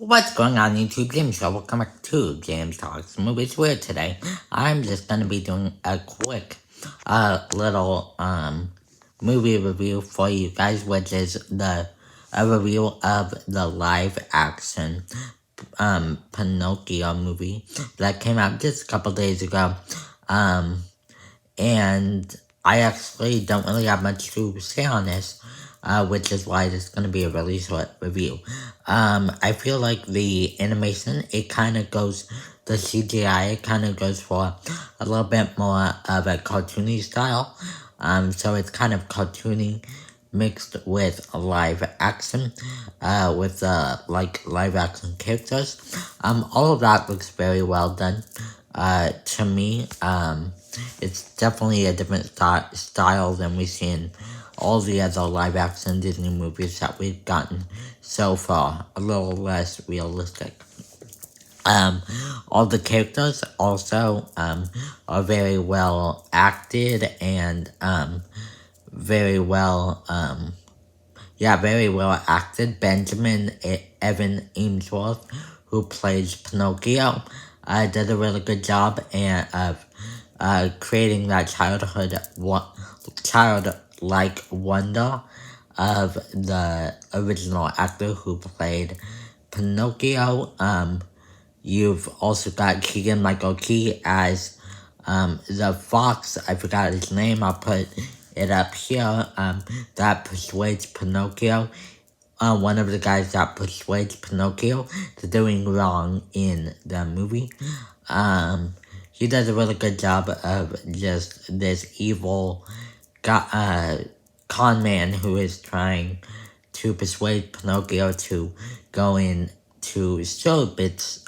What's going on YouTube, James here. Welcome back to James Talks Movies, where today I'm just going to be doing a quick little movie review for you guys, which is a review of the live action Pinocchio movie that came out just a couple days ago. And I actually don't really have much to say on this, which is why this is going to be a really short review. I feel like the animation, it kind of goes, the CGI, it kind of goes for a little bit more of a cartoony style. So it's kind of cartoony mixed with live action, with live action characters. All of that looks very well done. To me, it's definitely a different style than we've seen all the other live action Disney movies that we've gotten so far. A little less realistic. All the characters also, are very well acted and, very well, very well acted. Benjamin Evan Ainsworth, who plays Pinocchio, did a really good job of creating that childlike wonder of the original actor who played Pinocchio. You've also got Keegan-Michael Key as the fox. I forgot his name. I'll put it up here. That persuades Pinocchio. One of the guys that persuades Pinocchio to doing wrong in the movie. He does a really good job of just this evil con man who is trying to persuade Pinocchio to go into show business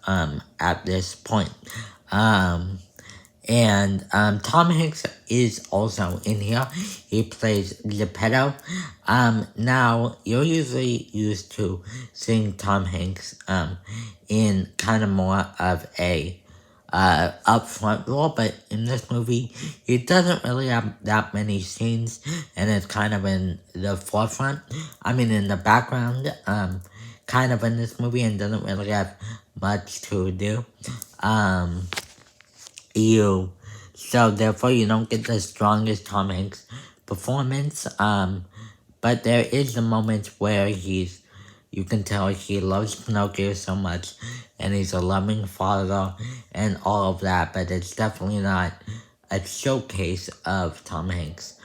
at this point. And Tom Hanks is also in here. He plays Geppetto. Now, you're usually used to seeing Tom Hanks in kind of more of a upfront role, but in this movie, he doesn't really have that many scenes, and it's kind of in the forefront. I mean, in the background, kind of in this movie, and doesn't really have much to do. So therefore you don't get the strongest Tom Hanks performance, but there is a moment where you can tell he loves Pinocchio so much, and he's a loving father, and all of that, but it's definitely not a showcase of Tom Hanks,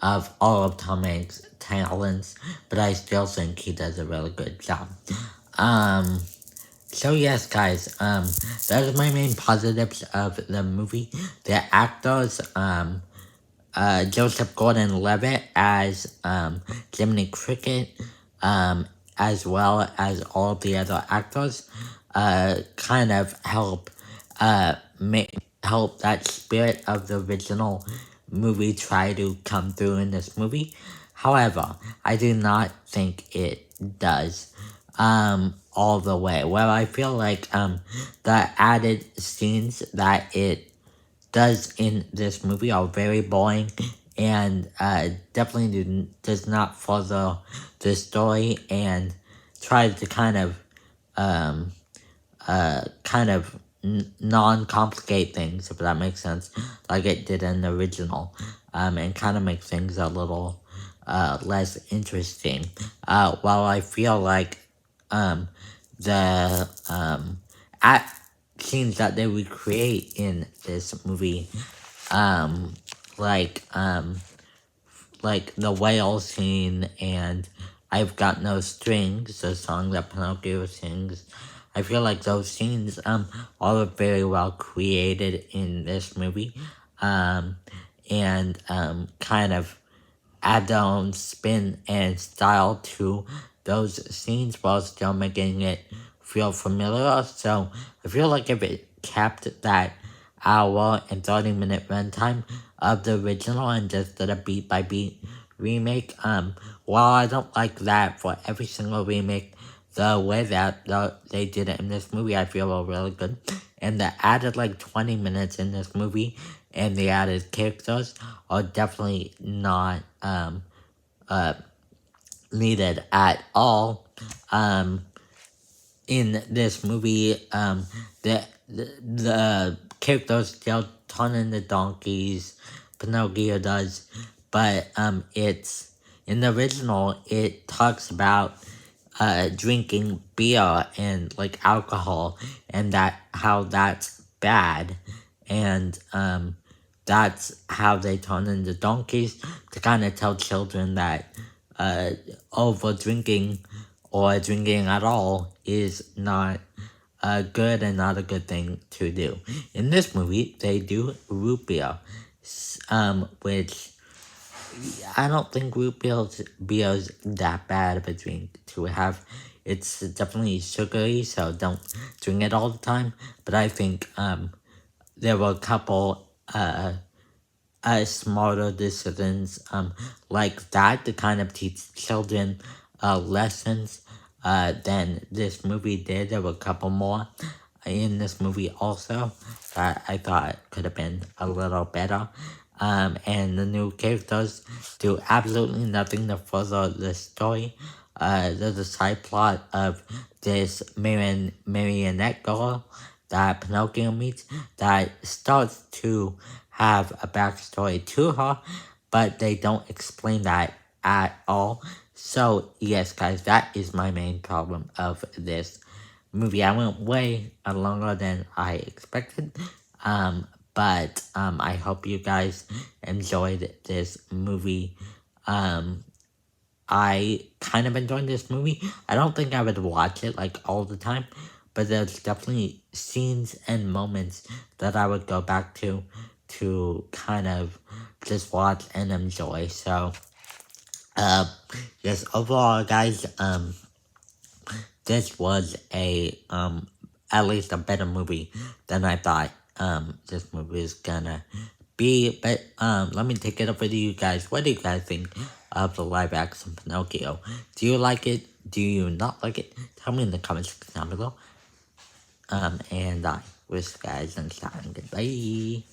of all of Tom Hanks' talents, but I still think he does a really good job. So yes, guys, those are my main positives of the movie. The actors, Joseph Gordon-Levitt as, Jiminy Cricket, as well as all the other actors, kind of help that spirit of the original movie try to come through in this movie. However, I do not think it does, all the way. Well, I feel like, the added scenes that it does in this movie are very boring, and, definitely does not further the story, and tries to kind of non-complicate things, if that makes sense, like it did in the original, and kind of make things a little, less interesting. While I feel like, the scenes that they recreate in this movie, like the whale scene and I've Got No Strings, the song that Pinocchio sings. I feel like those scenes are very well created in this movie, and kind of add their own spin and style to those scenes while still making it feel familiar. So I feel like if it kept that hour and 30-minute runtime of the original and just did a beat by beat remake, while I don't like that for every single remake, the way that they did it in this movie, I feel were really good. And the added 20 minutes in this movie and the added characters are definitely not needed at all um, in this movie, the characters still turn into donkeys. Pinocchio does, but it's in the original. It talks about drinking beer and like alcohol, and that how that's bad, and that's how they turn into donkeys to kind of tell children that over drinking or drinking at all is not good and not a good thing to do. In this movie, they do root beer, which I don't think beer's that bad of a drink to have. It's definitely sugary, so don't drink it all the time. But I think there were a couple smarter decisions like that to kind of teach children lessons than this movie did. There were a couple more in this movie also that I thought could have been a little better. And the new characters do absolutely nothing to further the story. There's a side plot of this marionette girl that Pinocchio meets that starts to have a backstory to her, but they don't explain that at all. So, yes, guys, that is my main problem of this movie. I went way longer than I expected, but I hope you guys enjoyed this movie. I kind of enjoyed this movie. I don't think I would watch it like all the time, but there's definitely scenes and moments that I would go back to kind of just watch and enjoy. So, yes, overall, guys, this was a at least a better movie than I thought this movie is gonna be. But let me take it over to you guys. What do you guys think of the live action Pinocchio? Do you like it? Do you not like it? Tell me in the comments section down below. And I wish you guys next time. Goodbye.